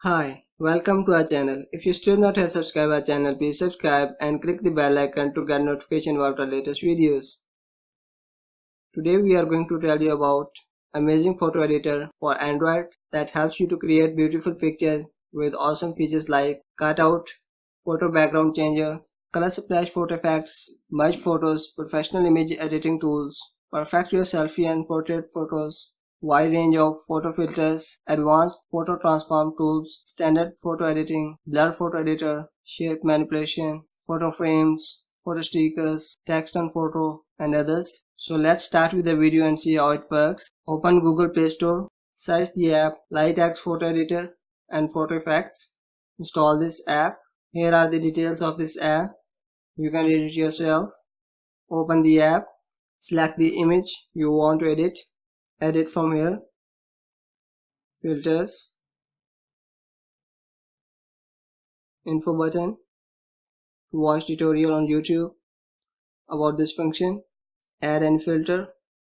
Hi, welcome to our channel. If you still not have subscribed our channel, please subscribe and click the bell icon to get notification about our latest videos. Today we are going to tell you about amazing photo editor for Android that helps you to create beautiful pictures with awesome features like cutout, photo background changer, color splash photo effects, merge photos, professional image editing tools, perfect your selfie and portrait photos, wide range of photo filters, advanced photo transform tools, standard photo editing, blur photo editor, shape manipulation, photo frames, photo stickers, text on photo, and others. So let's start with the video and see how it works. Open Google Play Store, search the app Lightx Photo Editor and Photo Effects. Install this app. Here are the details of this app. You can read it yourself. Open the app, select the image you want to edit. Edit from here. Filters. Info button. Watch tutorial on YouTube about this function. Add any filter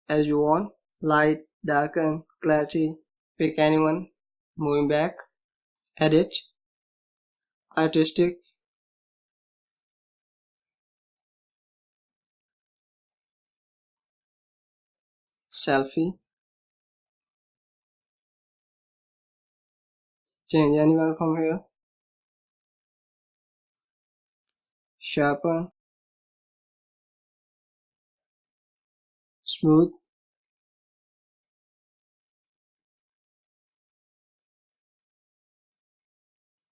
as you want. Light, darken, clarity. Pick anyone. Moving back. Edit. Artistic. Selfie. Change anyone from here. Sharpen. Smooth.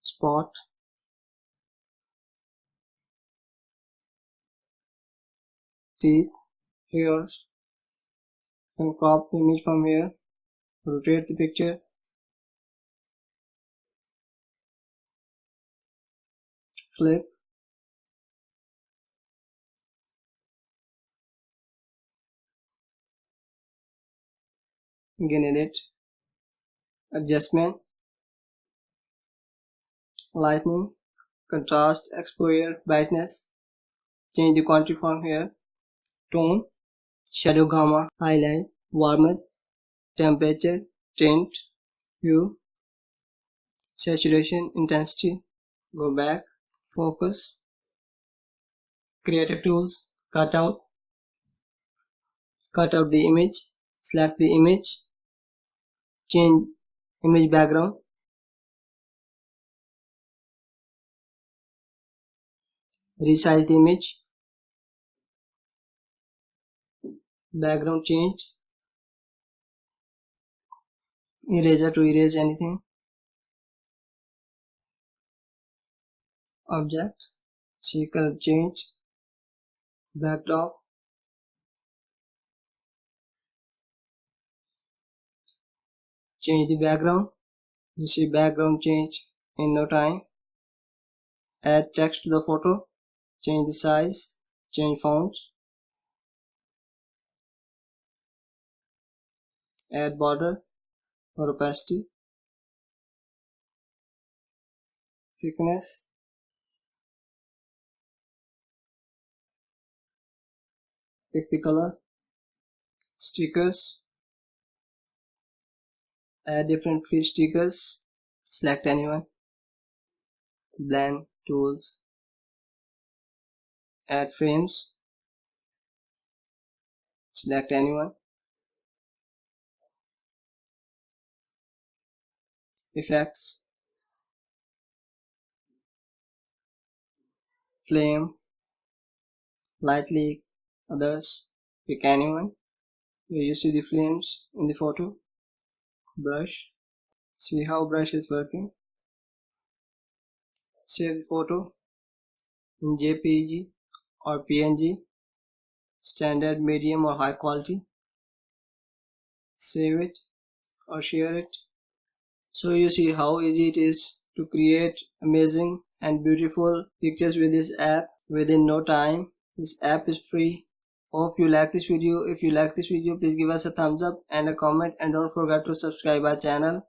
Spot. Teeth. Hairs. And crop the image from here. Rotate the picture. Flip. Again edit. Adjustment. Lightning. Contrast. Exposure. Brightness. Change the quantity from here. Tone. Shadow, gamma, highlight, warmth, temperature, tint, hue, saturation, intensity. Go back. Focus. Creative tools. Cut out the image. Select the image. Change image background. Resize the image. Background change. Eraser to erase anything. Object. See color change. Backdrop. Change the background. You see background change in no time. Add text to the photo. Change the size. Change fonts. Add border or opacity, thickness, pick the color, stickers, add different free stickers, select anyone, blend tools, add frames, select anyone, effects, flame, light leak, others, pick anyone. Here you see the flames in the photo. Brush, see how brush is working. Save the photo in JPG or PNG, standard, medium or high quality. Save it or share it. So you see how easy it is to create amazing and beautiful pictures with this app within no time. This app is free. Hope you like this video. If you like this video, please give us a thumbs up and a comment, and don't forget to subscribe our channel.